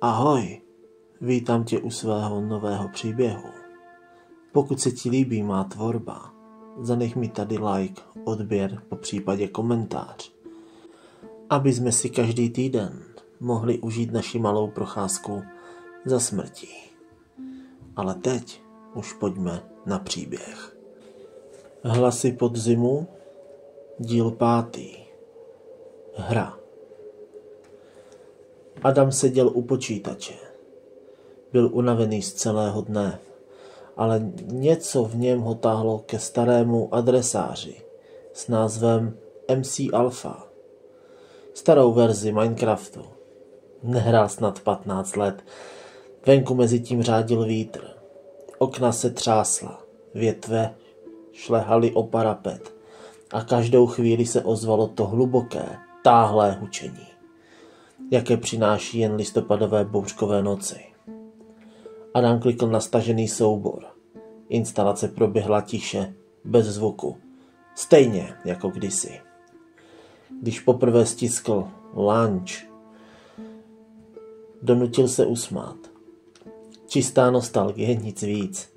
Ahoj, vítám tě u svého nového příběhu. Pokud se ti líbí má tvorba, zanech mi tady like, odběr, popřípadě komentář, aby jsme si každý týden mohli užít naši malou procházku za smrtí. Ale teď už pojďme na příběh. Hlasy podzimu, díl 5. Hra. Adam seděl u počítače. Byl unavený z celého dne, ale něco v něm ho táhlo ke starému adresáři s názvem MC Alpha. Starou verzi Minecraftu. Nehrál snad 15 let. Venku mezi tím řádil vítr. Okna se třásla. Větve šlehaly o parapet. A každou chvíli se ozvalo to hluboké, táhlé hučení, jaké přináší jen listopadové bouřkové noci. Adam klikl na stažený soubor. Instalace proběhla tiše, bez zvuku. Stejně jako kdysi. Když poprvé stiskl launch, donutil se usmát. Čistá nostalgie, nic víc.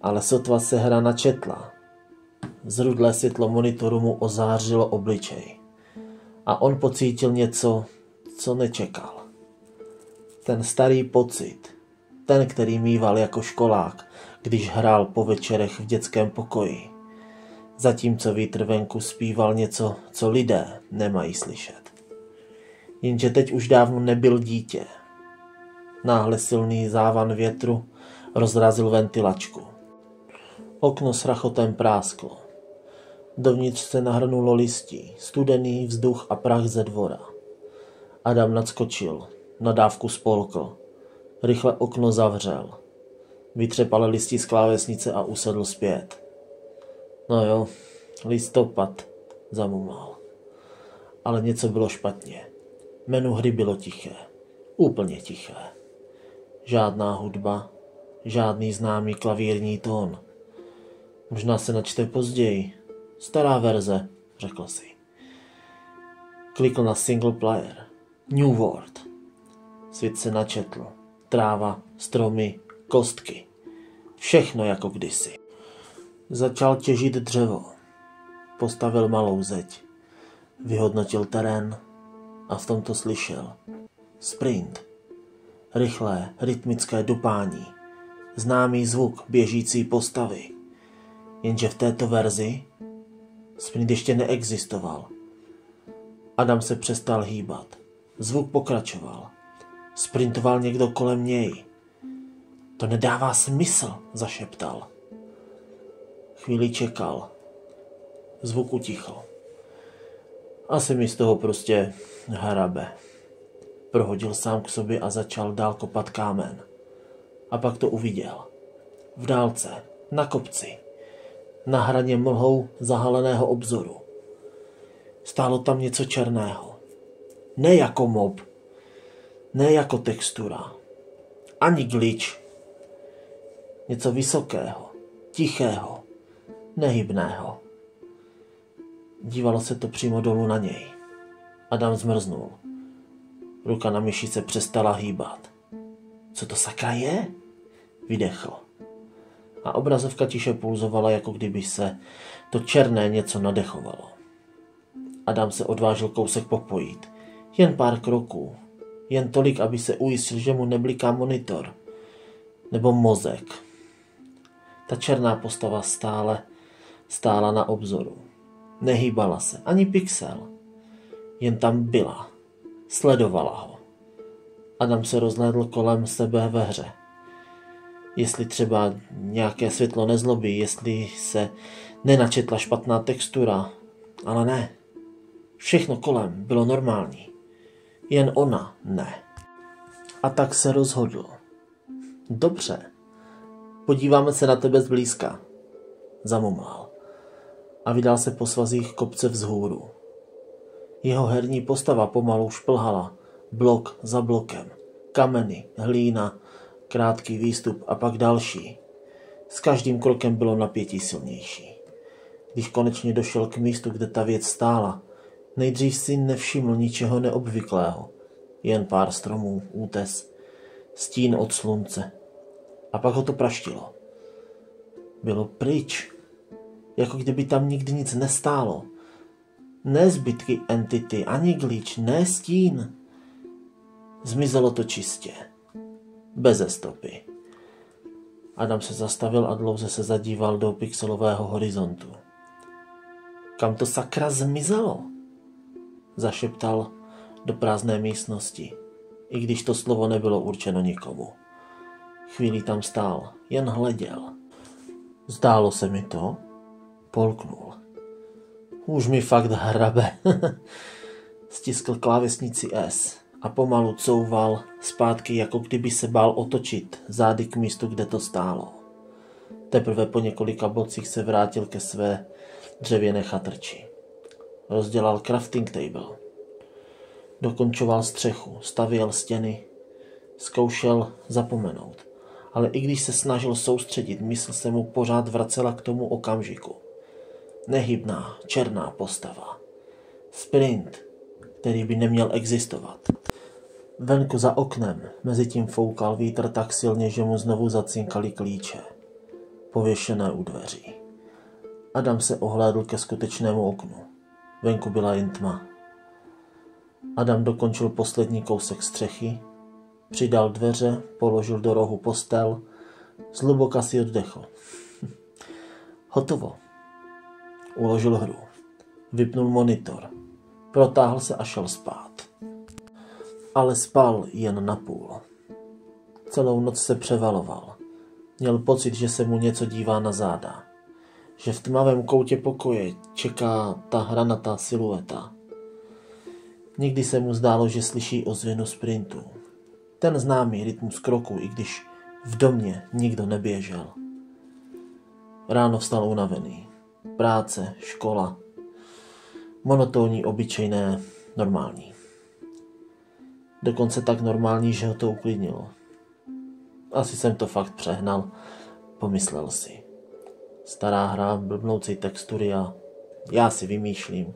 Ale sotva se hra načetla. Zrudlé světlo monitoru mu ozářilo obličej. A on pocítil něco, co nečekal. Ten starý pocit, ten, který mýval jako školák, když hrál po večerech v dětském pokoji. Zatímco vítr venku zpíval něco, co lidé nemají slyšet. Jenže teď už dávno nebyl dítě. Náhle silný závan větru rozrazil ventilačku. Okno s rachotem prásklo. Dovnitř se nahrnulo listí, studený vzduch a prach ze dvora. Adam nadskočil, nadávku spolkl. Rychle okno zavřel. Vytřepal listí z klávesnice a usedl zpět. No jo, listopad, zamumlal. Ale něco bylo špatně. Menu hry bylo tiché. Úplně tiché. Žádná hudba, žádný známý klavírní tón. Možná se načte později. Stará verze, řekl si. Klikl na single player. New World. Svět se načetl. Tráva, stromy, kostky. Všechno jako kdysi. Začal těžit dřevo. Postavil malou zeď. Vyhodnotil terén a v tomto slyšel. Sprint. Rychlé, rytmické dupání. Známý zvuk běžící postavy. Jenže v této verzi sprint ještě neexistoval. Adam se přestal hýbat. Zvuk pokračoval. Sprintoval někdo kolem něj. To nedává smysl, zašeptal. Chvíli čekal. Zvuk utichl. Asi mi z toho prostě hrabe. Prohodil sám k sobě a začal dál kopat kámen. A pak to uviděl. V dálce, na kopci. Na hraně mlhou zahaleného obzoru. Stálo tam něco černého. Ne jako mob. Ne jako textura. Ani glitch. Něco vysokého. Tichého. Nehybného. Dívalo se to přímo dolů na něj. Adam zmrznul. Ruka na myši se přestala hýbat. Co to sakra je? Vydechl. A obrazovka tiše pulzovala, jako kdyby se to černé něco nadechovalo. Adam se odvážil kousek popojít. Jen pár kroků. Jen tolik, aby se ujistil, že mu nebliká monitor. Nebo mozek. Ta černá postava stála na obzoru. Nehýbala se, ani pixel. Jen tam byla. Sledovala ho. Adam se rozhlédl kolem sebe ve hře. Jestli třeba nějaké světlo nezlobí, jestli se nenačetla špatná textura. Ale ne. Všechno kolem bylo normální. Jen ona ne. A tak se rozhodl. Dobře. Podíváme se na tebe zblízka. Zamumlal. A vydal se po svazích kopce vzhůru. Jeho herní postava pomalu šplhala. Blok za blokem. Kameny, hlína, krátký výstup a pak další. S každým krokem bylo napětí silnější. Když konečně došel k místu, kde ta věc stála, nejdřív si nevšiml ničeho neobvyklého. Jen pár stromů, útes, stín od slunce. A pak ho to praštilo. Bylo pryč. Jako kdyby tam nikdy nic nestálo. Ne zbytky entity, ani glitch, ne stín. Zmizelo to čistě. Beze stopy. Adam se zastavil a dlouze se zadíval do pixelového horizontu. Kam to sakra zmizelo? Zašeptal do prázdné místnosti, i když to slovo nebylo určeno nikomu. Chvíli tam stál, jen hleděl. Zdálo se mi to, polknul. Už mi fakt hrabe. Stiskl klávesnici S a pomalu couval zpátky, jako kdyby se bál otočit zády k místu, kde to stálo. Teprve po několika bocích se vrátil ke své dřevěné chatrči. Rozdělal crafting table. Dokončoval střechu, stavěl stěny, zkoušel zapomenout. Ale i když se snažil soustředit, mysl se mu pořád vracela k tomu okamžiku. Nehybná, černá postava. Sprint, který by neměl existovat. Venku za oknem mezitím foukal vítr tak silně, že mu znovu zacinkaly klíče, pověšené u dveří. Adam se ohlédl ke skutečnému oknu. Venku byla jen tma. Adam dokončil poslední kousek střechy, přidal dveře, položil do rohu postel, zhluboka si oddechl. Hotovo. Uložil hru. Vypnul monitor. Protáhl se a šel spát. Ale spal jen napůl. Celou noc se převaloval. Měl pocit, že se mu něco dívá na záda. Že v tmavém koutě pokoje čeká ta hranatá silueta. Někdy se mu zdálo, že slyší ozvěnu sprintu. Ten známý rytmus kroku, i když v domě nikdo neběžel. Ráno vstal unavený. Práce, škola. Monotónní, obyčejné, normální. Dokonce tak normální, že ho to uklidnilo. Asi jsem to fakt přehnal, pomyslel si. Stará hra, blbnoucí textury a já si vymýšlím.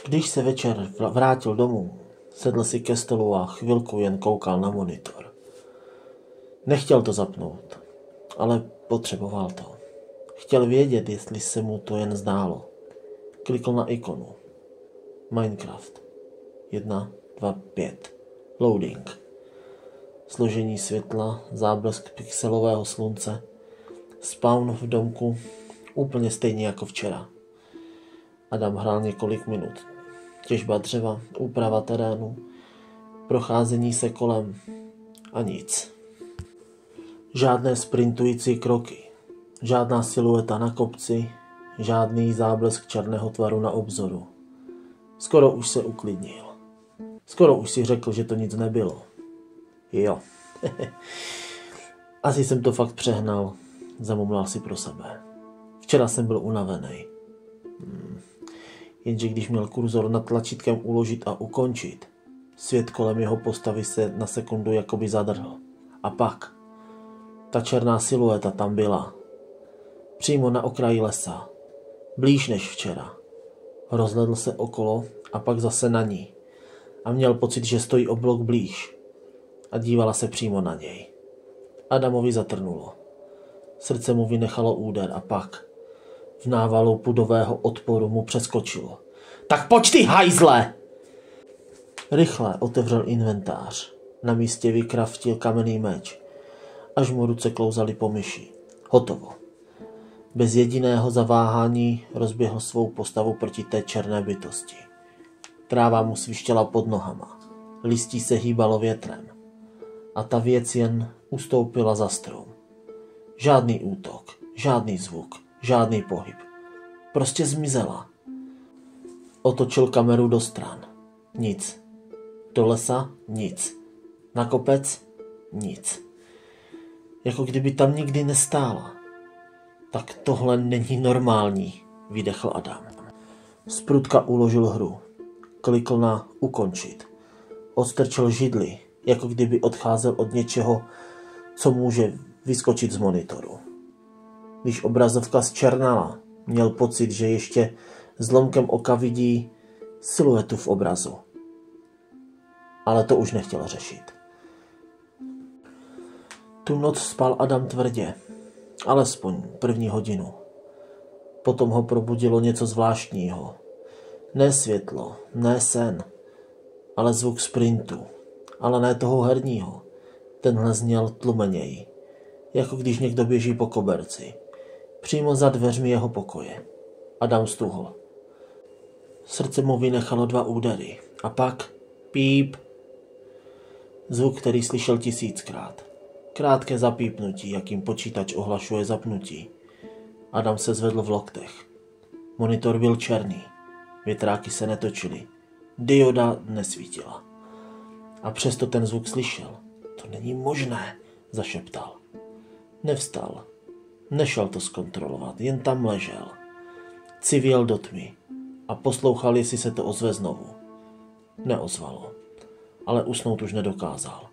Když se večer vrátil domů, sedl si ke stolu a chvilku jen koukal na monitor. Nechtěl to zapnout, ale potřeboval to. Chtěl vědět, jestli se mu to jen zdálo. Klikl na ikonu. Minecraft. 1, 2, 5. Loading. Složení světla, záblesk pixelového slunce. Spawn v domku úplně stejně jako včera. Adam hrál několik minut. Těžba dřeva, úprava terénu, procházení se kolem a nic. Žádné sprintující kroky, žádná silueta na kopci, žádný záblesk černého tvaru na obzoru. Skoro už se uklidnil. Skoro už si řekl, že to nic nebylo. Jo. Asi jsem to fakt přehnal, zamumlal si pro sebe. Včera jsem byl unavený. Jenže když měl kurzor nad tlačítkem uložit a ukončit, svět kolem jeho postavy se na sekundu jakoby zadrhl. A pak ta černá silueta tam byla. Přímo na okraji lesa. Blíž než včera. Rozhledl se okolo a pak zase na ní. A měl pocit, že stojí o blok blíž. A dívala se přímo na něj. Adamovi zatrnulo. Srdce mu vynechalo úder a pak v návalu pudového odporu mu přeskočilo. Tak pojď ty hajzle! Rychle otevřel inventář. Na místě vykraftil kamenný meč. Až mu ruce klouzaly po myši. Hotovo. Bez jediného zaváhání rozběhl svou postavu proti té černé bytosti. Tráva mu svištěla pod nohama. Listí se hýbalo větrem. A ta věc jen ustoupila za strom. Žádný útok, žádný zvuk, žádný pohyb. Prostě zmizela. Otočil kameru do stran. Nic. Do lesa? Nic. Na kopec? Nic. Jako kdyby tam nikdy nestála. Tak tohle není normální, vydechl Adam. Zprudka uložil hru. Klikl na ukončit. Odstrčil židli, jako kdyby odcházel od něčeho, co může vyskočit z monitoru. Když obrazovka zčernala, měl pocit, že ještě zlomkem oka vidí siluetu v obrazu. ale to už nechtěl řešit. Tu noc spal Adam tvrdě, alespoň první hodinu. Potom ho probudilo něco zvláštního. Ne světlo, ne sen, ale zvuk sprintu, ale ne toho herního. Tenhle zněl tlumeněji, jako když někdo běží po koberci. Přímo za dveřmi jeho pokoje. Adam stuhl. Srdce mu vynechalo 2 údery. A pak píp. Zvuk, který slyšel 1000krát. Krátké zapípnutí, jakým počítač ohlašuje zapnutí. Adam se zvedl v loktech. Monitor byl černý. Větráky se netočily. Dioda nesvítila. A přesto ten zvuk slyšel. To není možné, zašeptal. Nevstal. Nešel to zkontrolovat, jen tam ležel. Civěl do tmy a poslouchal, jestli se to ozve znovu. Neozvalo, ale usnout už nedokázal.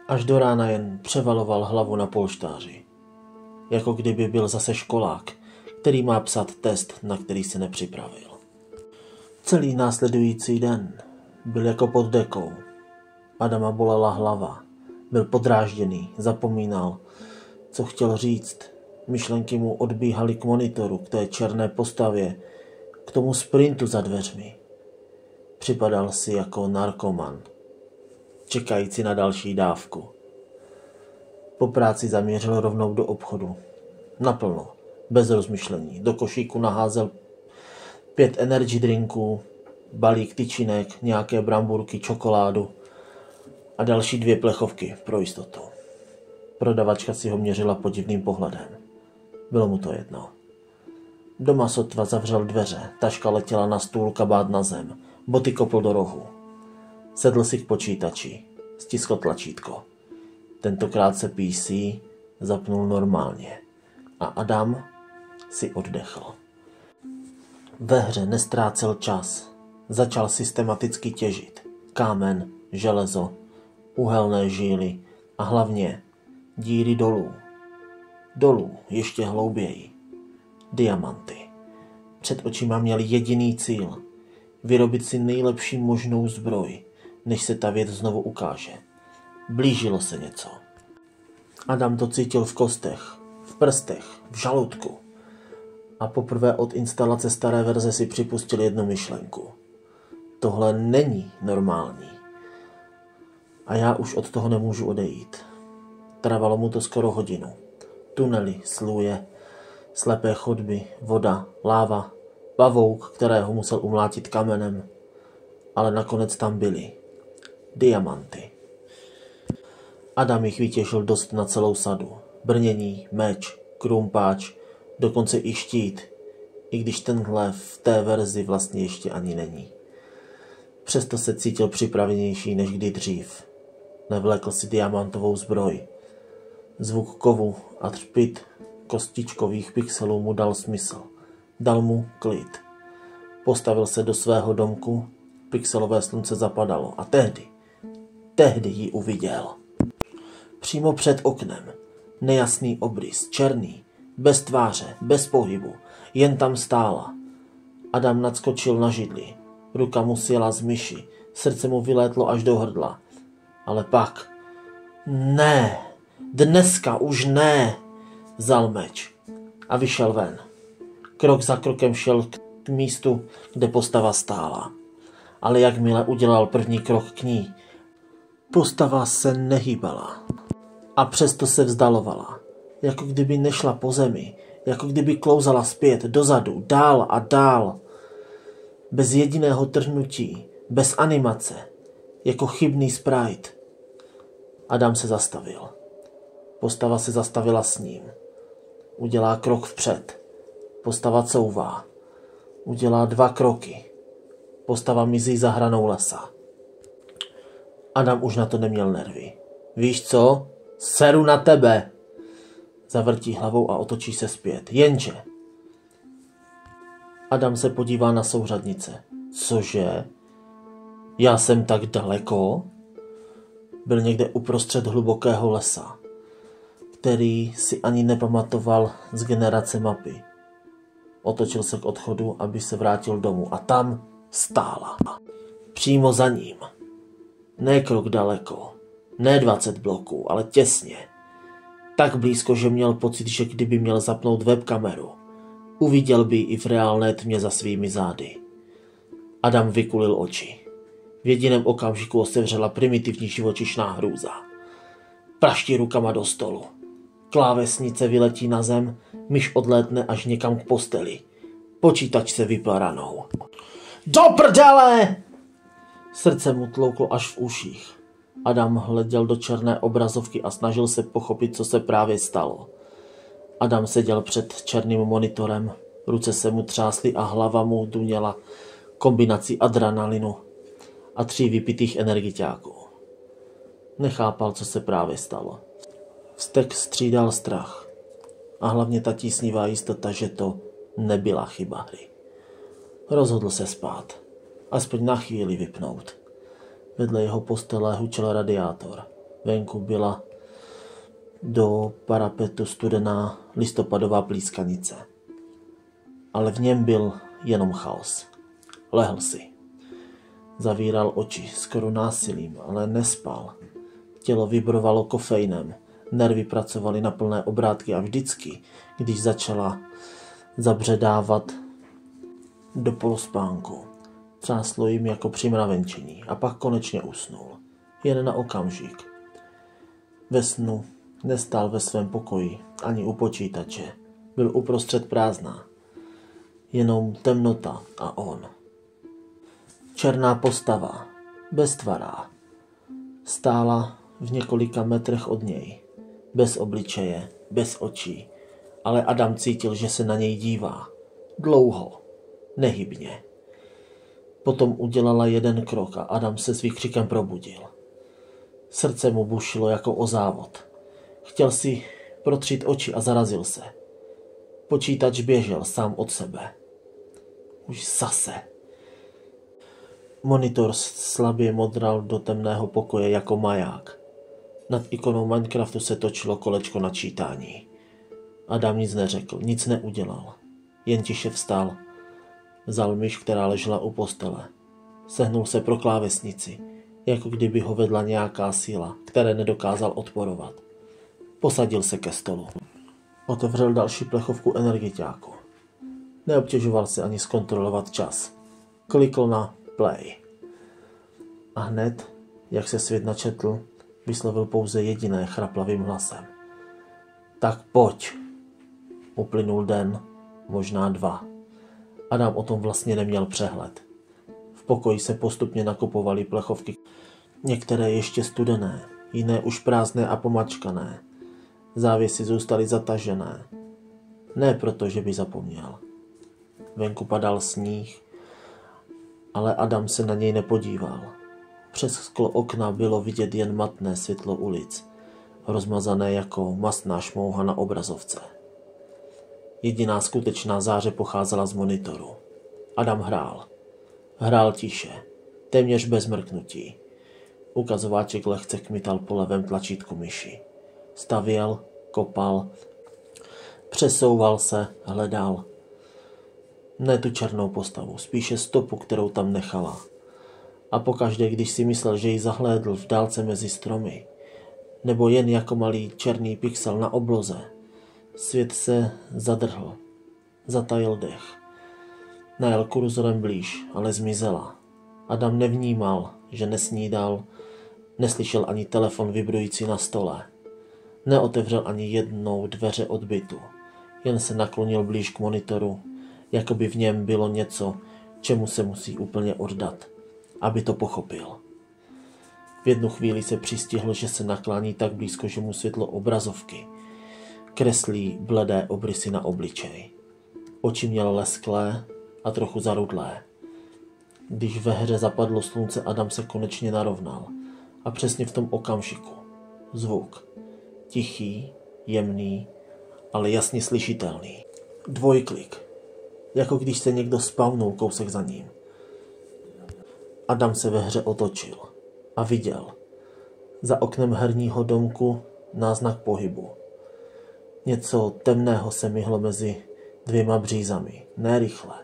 Až do rána jen převaloval hlavu na polštáři. Jako kdyby byl zase školák, který má psat test, na který se nepřipravil. Celý následující den byl jako pod dekou. Adama bolela hlava. Byl podrážděný, zapomínal, co chtěl říct. Myšlenky mu odbíhaly k monitoru, k té černé postavě, k tomu sprintu za dveřmi. Připadal si jako narkoman, čekající na další dávku. Po práci zamířil rovnou do obchodu. Naplno, bez rozmyšlení. Do košíku naházel 5 energy drinků, balík tyčinek, nějaké bramburky, čokoládu a další 2 plechovky pro jistotu. Prodavačka si ho měřila podivným pohledem. Bylo mu to jedno. Doma sotva zavřel dveře, taška letěla na stůl, kabát na zem, boty kopl do rohu. Sedl si k počítači, stiskl tlačítko. Tentokrát se PC zapnul normálně a Adam si oddechl. Ve hře nestrácel čas. Začal systematicky těžit. Kámen, železo, uhelné žíly a hlavně díry dolů. Dolů, ještě hlouběji. Diamanty. Před očima měl jediný cíl. Vyrobit si nejlepší možnou zbroj, než se ta věc znovu ukáže. Blížilo se něco. Adam to cítil v kostech, v prstech, v žaludku. A poprvé od instalace staré verze si připustil jednu myšlenku. Tohle není normální. A já už od toho nemůžu odejít. Trvalo mu to skoro hodinu. Tunely, sluje, slepé chodby, voda, láva, pavouk, kterého musel umlátit kamenem. Ale nakonec tam byly. Diamanty. Adam jich vytěžil dost na celou sadu. Brnění, meč, krumpáč, dokonce i štít, i když tenhle v té verzi vlastně ještě ani není. Přesto se cítil připravenější než kdy dřív. Nevlékl si diamantovou zbroj. Zvuk kovu a třpyt kostičkových pixelů mu dal smysl. Dal mu klid. Postavil se do svého domku, pixelové slunce zapadalo a tehdy ji uviděl. Přímo před oknem. Nejasný obrys, černý, bez tváře, bez pohybu, jen tam stála. Adam nadskočil na židli. Ruka mu sjela z myši, srdce mu vylétlo až do hrdla. Ale pak... Ne, dneska už ne, vzal meč a vyšel ven. Krok za krokem šel k místu, kde postava stála. Ale jakmile udělal první krok k ní, postava se nehýbala. A přesto se vzdalovala. Jako kdyby nešla po zemi, jako kdyby klouzala zpět, dozadu, dál a dál. Bez jediného trhnutí, bez animace, jako chybný sprite. Adam se zastavil. Postava se zastavila s ním. Udělá krok vpřed. Postava couvá. Udělá 2 kroky. Postava mizí za hranou lesa. Adam už na to neměl nervy. Víš co? Seru na tebe! Zavrtí hlavou a otočí se zpět. Jenže... Adam se podívá na souřadnice. Cože? Já jsem tak daleko? Byl někde uprostřed hlubokého lesa, který si ani nepamatoval z generace mapy. Otočil se k odchodu, aby se vrátil domů a tam stála. Přímo za ním. Ne krok daleko, ne 20 bloků, ale těsně. Tak blízko, že měl pocit, že kdyby měl zapnout webkameru, uviděl by i v reálné tmě za svými zády. Adam vykulil oči. V jediném okamžiku otevřela primitivní živočišná hrůza. Praští rukama do stolu. Klávesnice vyletí na zem, myš odlétne až někam k posteli. Počítač se vypla ranou. Do prdele! Srdce mu tlouklo až v uších. Adam hleděl do černé obrazovky a snažil se pochopit, co se právě stalo. Adam seděl před černým monitorem, ruce se mu třásly a hlava mu duněla kombinací adrenalinu a 3 vypitých energiťáků. Nechápal, co se právě stalo. Vztek střídal strach a hlavně ta tísnivá jistota, že to nebyla chyba hry. Rozhodl se spát, aspoň na chvíli vypnout. Vedle jeho postele hučel radiátor. Venku byla do parapetu studená listopadová plískanice. Ale v něm byl jenom chaos. Lehl si. Zavíral oči skoro násilím, ale nespal. Tělo vibrovalo kofeinem, nervy pracovaly na plné obrátky a vždycky, když začala zabředávat do polospánku, třáslo jim jako při mravenčení a pak konečně usnul. Jen na okamžik. Ve snu nestál ve svém pokoji ani u počítače. Byl uprostřed prázdna. Jenom temnota a on. Černá postava, beztvará, stála v několika metrech od něj. Bez obličeje, bez očí, ale Adam cítil, že se na něj dívá. Dlouho, nehybně. Potom udělala jeden krok a Adam se s výkřikem probudil. Srdce mu bušilo jako o závod. Chtěl si protřít oči a zarazil se. Počítač běžel sám od sebe. Už zase. Monitor slabě modral do temného pokoje jako maják. Nad ikonou Minecraftu se točilo kolečko načítání. Adam nic neřekl, nic neudělal. Jen tiše vstal. Vzal myš, která ležela u postele. Sehnul se pro klávesnici, jako kdyby ho vedla nějaká síla, které nedokázal odporovat. Posadil se ke stolu. Otevřel další plechovku energiťáku. Neobtěžoval se ani zkontrolovat čas. Klikl na play. A hned, jak se svět načetl, vyslovil pouze jediné chraplavým hlasem. Tak pojď. Uplynul den, možná 2. Adam o tom vlastně neměl přehled. V pokoji se postupně nakupovaly plechovky. Některé ještě studené, jiné už prázdné a pomačkané. Závěsy zůstaly zatažené. Ne proto, že by zapomněl. Venku padal sníh, ale Adam se na něj nepodíval. Přes sklo okna bylo vidět jen matné světlo ulic, rozmazané jako mastná šmouha na obrazovce. Jediná skutečná záře pocházela z monitoru. Adam hrál. Hrál tiše, téměř bez mrknutí. Ukazováček lehce kmital po levém tlačítku myši. Stavěl, kopal, přesouval se, hledal. Ne tu černou postavu, spíše stopu, kterou tam nechala. A pokaždé, když si myslel, že ji zahlédl v dálce mezi stromy, nebo jen jako malý černý pixel na obloze, svět se zadrhl, zatajil dech. Najel kurzorem blíž, ale zmizela. Adam nevnímal, že nesnídal, neslyšel ani telefon vibrující na stole. Neotevřel ani jednou dveře od bytu, jen se naklonil blíž k monitoru, jako by v něm bylo něco, čemu se musí úplně oddat, aby to pochopil. V jednu chvíli se přistihl, že se naklání tak blízko, že mu světlo obrazovky kreslí bledé obrysy na obličej. Oči měl lesklé a trochu zarudlé. Když ve hře zapadlo slunce, Adam se konečně narovnal a přesně v tom okamžiku zvuk. Tichý, jemný, ale jasně slyšitelný. Dvojklik. Jako když se někdo spavnul kousek za ním. Adam se ve hře otočil a viděl. Za oknem herního domku náznak pohybu. Něco temného se myhlo mezi 2 břízami. Ne rychle.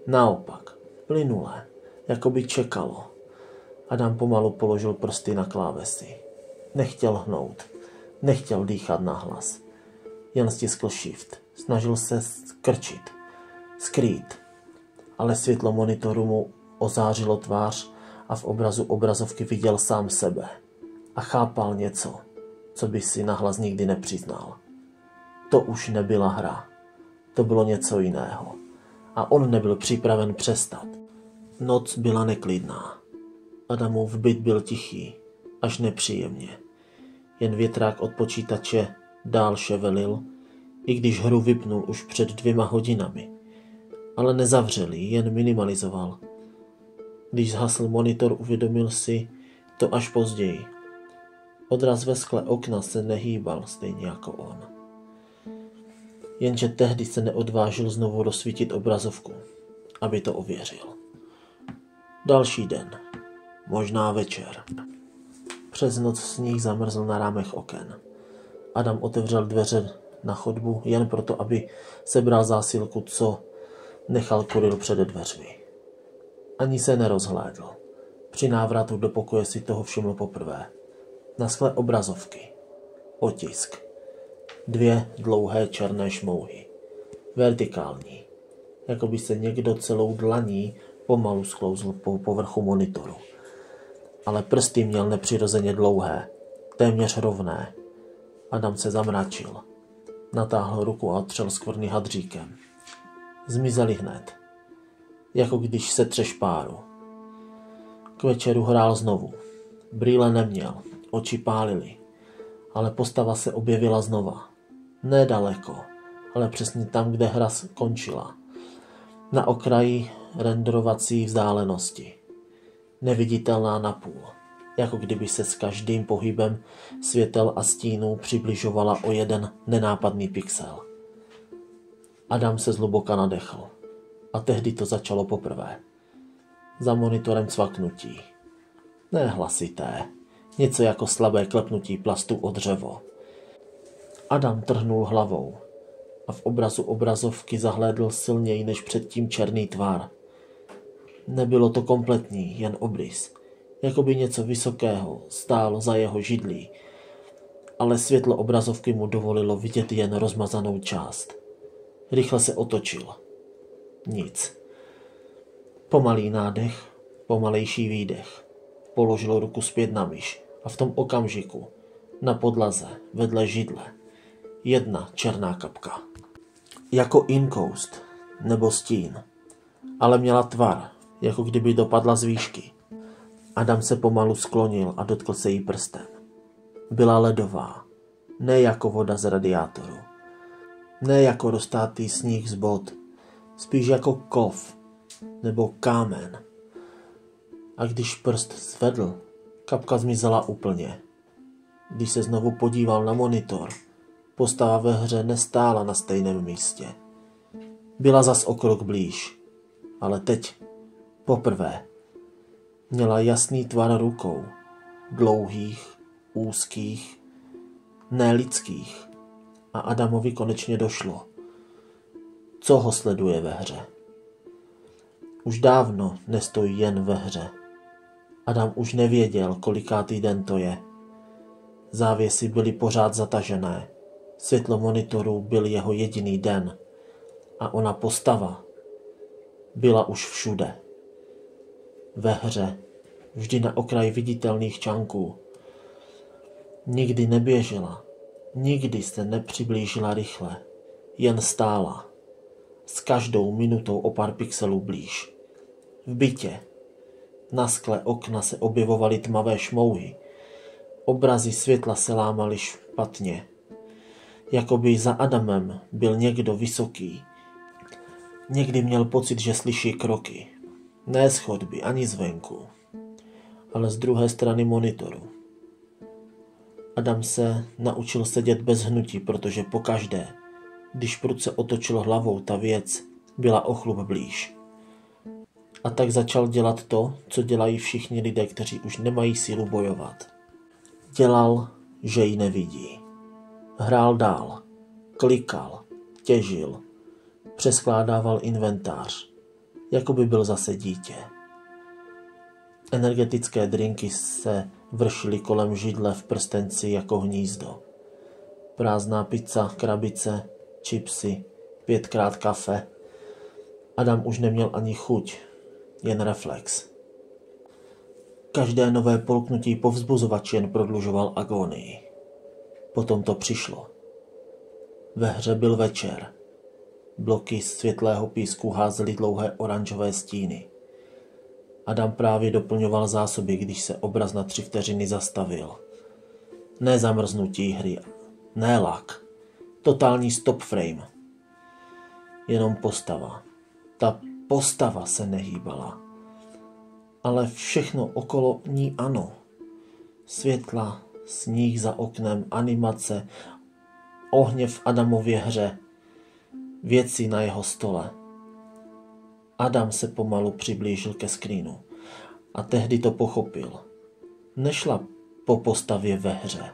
Naopak, plynule, jako by čekalo. Adam pomalu položil prsty na klávesy. Nechtěl hnout, nechtěl dýchat nahlas. Jen stiskl shift, snažil se skrčit, skrýt, ale světlo monitoru mu ozářilo tvář a v obrazu obrazovky viděl sám sebe a chápal něco, co by si nahlas nikdy nepřiznal. To už nebyla hra, to bylo něco jiného a on nebyl připraven přestat. Noc byla neklidná. Adamův byt byl tichý, až nepříjemně. Jen větrák od počítače dál ševelil, i když hru vypnul už před 2 hodinami. Ale nezavřel ji, jen minimalizoval. Když zhasl monitor, uvědomil si to až později. Odraz ve skle okna se nehýbal stejně jako on. Jenže tehdy se neodvážil znovu rozsvítit obrazovku, aby to ověřil. Další den, možná večer. Přes noc sníh zamrzl na rámech oken. Adam otevřel dveře na chodbu jen proto, aby sebral zásilku, co nechal Kuril před dveřmi. Ani se nerozhlédl. Při návratu do pokoje si toho všiml poprvé. Na skle obrazovky. Otisk. 2 dlouhé černé šmouhy. Vertikální. Jako by se někdo celou dlaní pomalu sklouzl po povrchu monitoru. Ale prsty měl nepřirozeně dlouhé, téměř rovné. Adam se zamračil. Natáhl ruku a otřel skvrny hadříkem. Zmizely hned. Jako když se třeš páru. K večeru hrál znovu. Brýle neměl, oči pálily. Ale postava se objevila znova. Nedaleko, ale přesně tam, kde hra skončila. Na okraji renderovací vzdálenosti. Neviditelná napůl. Jako kdyby se s každým pohybem světel a stínů přibližovala o 1 nenápadný pixel. Adam se zhluboka nadechl. A tehdy to začalo poprvé. Za monitorem cvaknutí. Ne hlasité. Něco jako slabé klepnutí plastu o dřevo. Adam trhnul hlavou a v obrazu obrazovky zahlédl silněji než předtím černý tvar. Nebylo to kompletní, jen obrys. Jakoby něco vysokého stálo za jeho židlí, ale světlo obrazovky mu dovolilo vidět jen rozmazanou část. Rychle se otočil. Nic. Pomalý nádech, pomalejší výdech. Položil ruku zpět na myš a v tom okamžiku na podlaze vedle židle 1 černá kapka. Jako inkoust nebo stín, ale měla tvar, jako kdyby dopadla z výšky. Adam se pomalu sklonil a dotkl se jí prstem. Byla ledová, ne jako voda z radiátoru, ne jako roztátý sníh z bod, spíš jako kov nebo kámen. A když prst zvedl, kapka zmizela úplně. Když se znovu podíval na monitor, postava ve hře nestála na stejném místě. Byla zas o krok blíž, ale teď, poprvé, měla jasný tvar rukou, dlouhých, úzkých, nelidských, a Adamovi konečně došlo, co ho sleduje ve hře. Už dávno nestojí jen ve hře. Adam už nevěděl, kolikátý den to je. Závěsy byly pořád zatažené, světlo monitoru byl jeho jediný den a ona postava byla už všude. Ve hře, vždy na okraji viditelných čanků. Nikdy neběžela, nikdy se nepřiblížila rychle, jen stála, s každou minutou o pár pixelů blíž. V bytě, na skle okna se objevovaly tmavé šmouhy, obrazy světla se lámaly špatně, jakoby za Adamem byl někdo vysoký. Někdy měl pocit, že slyší kroky, ne z chodby ani zvenku, ale z druhé strany monitoru. Adam se naučil sedět bez hnutí, protože pokaždé, když prudce otočil hlavou, ta věc byla o chlup blíž. A tak začal dělat to, co dělají všichni lidé, kteří už nemají sílu bojovat. Dělal, že ji nevidí. Hrál dál, klikal, těžil, přeskládával inventář, jako by byl zase dítě. Energetické drinky se vršily kolem židle v prstenci jako hnízdo. Prázdná pizza, krabice, chipsy, 5krát kafe. Adam už neměl ani chuť, jen reflex. Každé nové polknutí povzbuzovač jen prodlužoval agonii. Potom to přišlo. Ve hře byl večer. Bloky světlého písku házely dlouhé oranžové stíny. Adam právě doplňoval zásoby, když se obraz na 3 vteřiny zastavil. Ne zamrznutí hry, ne lag. Totální stop frame. Jenom postava. Ta postava se nehýbala. Ale všechno okolo ní ano. Světla, sníh za oknem, animace, ohně v Adamově hře, věci na jeho stole. Adam se pomalu přiblížil ke skřínu a tehdy to pochopil. Nešla po postavě ve hře.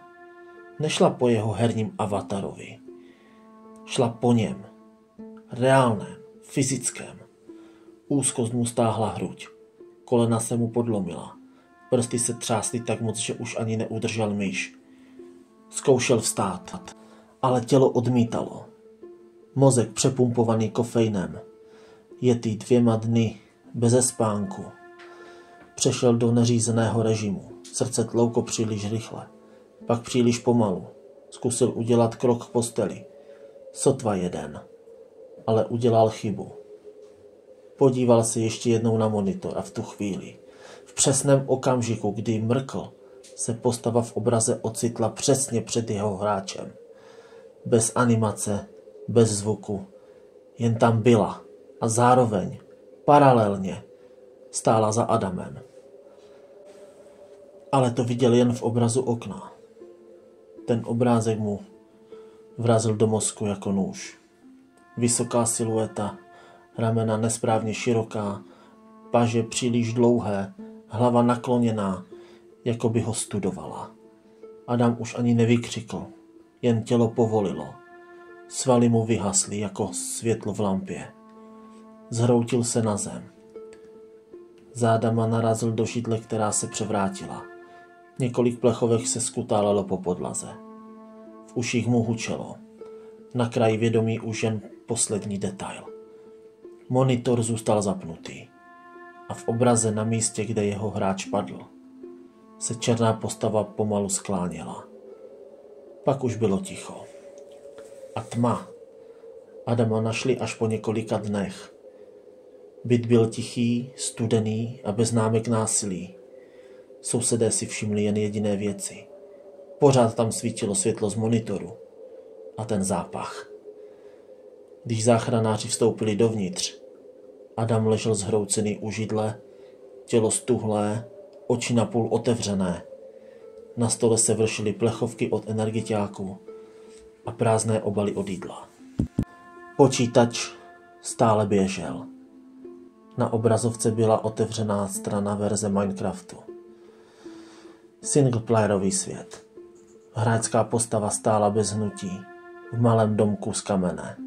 Nešla po jeho herním avatarovi. Šla po něm. Reálném, fyzickém. Úzkost mu stáhla hruď. Kolena se mu podlomila. Prsty se třásly tak moc, že už ani neudržel myš. Zkoušel vstát, ale tělo odmítalo. Mozek přepumpovaný kofeinem. Jetý 2 dny, beze spánku. Přešel do neřízeného režimu. Srdce tlouklo příliš rychle. Pak příliš pomalu. Zkusil udělat krok k posteli. Sotva jeden. Ale udělal chybu. Podíval se ještě jednou na monitor a v tu chvíli, v přesném okamžiku, kdy mrkl, se postava v obraze ocitla přesně před jeho hráčem. Bez animace, bez zvuku. Jen tam byla a zároveň, paralelně, stála za Adamem. Ale to viděl jen v obrazu okna. Ten obrázek mu vrazil do mozku jako nůž. Vysoká silueta, ramena nesprávně široká, paže příliš dlouhé, hlava nakloněná, jako by ho studovala. Adam už ani nevykřikl, jen tělo povolilo. Svaly mu vyhasly jako světlo v lampě. Zhroutil se na zem. Zádama narazil do židle, která se převrátila. Několik plechovek se skutálelo po podlaze. V uších mu hučelo. Na kraji vědomí už jen poslední detail. Monitor zůstal zapnutý. A v obraze na místě, kde jeho hráč padl, se černá postava pomalu skláněla. Pak už bylo ticho. A tma. Adama našli až po několika dnech. Byt byl tichý, studený a bez známek násilí. Sousedé si všimli jen jediné věci. Pořád tam svítilo světlo z monitoru. A ten zápach. Když záchranáři vstoupili dovnitř, Adam ležel zhroucený u židle, tělo stuhlé, oči napůl otevřené. Na stole se vršily plechovky od energiťáků a prázdné obaly od jídla. Počítač stále běžel. Na obrazovce byla otevřená strana verze Minecraftu. Singleplayerový svět. Hráčská postava stála bez hnutí v malém domku z kamene.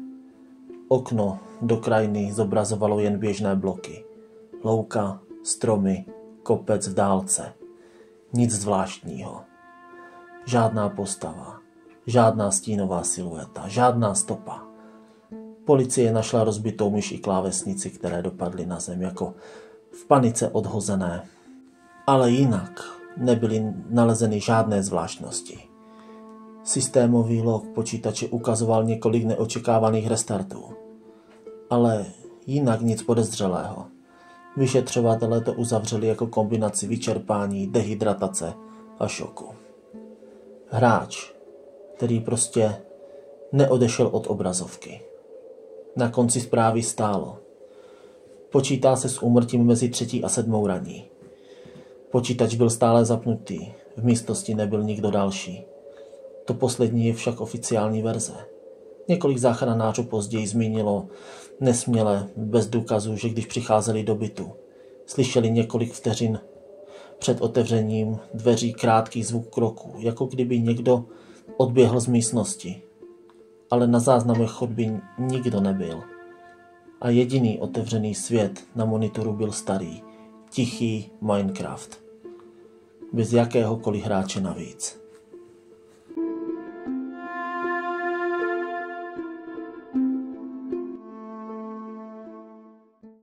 Okno do krajiny zobrazovalo jen běžné bloky. Louka, stromy, kopec v dálce. Nic zvláštního. Žádná postava, žádná stínová silueta, žádná stopa. Policie našla rozbitou myš i klávesnici, které dopadly na zem jako v panice odhozené. Ale jinak nebyly nalezeny žádné zvláštnosti. Systémový log počítače ukazoval několik neočekávaných restartů. Ale jinak nic podezřelého. Vyšetřovatelé to uzavřeli jako kombinaci vyčerpání, dehydratace a šoku. Hráč, který prostě neodešel od obrazovky. Na konci zprávy stálo. Počítá se s úmrtím mezi 3. a 7. raní. Počítač byl stále zapnutý, v místnosti nebyl nikdo další. To poslední je však oficiální verze. Několik záchranářů později zmínilo nesměle, bez důkazů, že když přicházeli do bytu, slyšeli několik vteřin před otevřením dveří krátký zvuk kroku, jako kdyby někdo odběhl z místnosti. Ale na záznamech chodby nikdo nebyl. A jediný otevřený svět na monitoru byl starý, tichý Minecraft. Bez jakéhokoliv hráče navíc.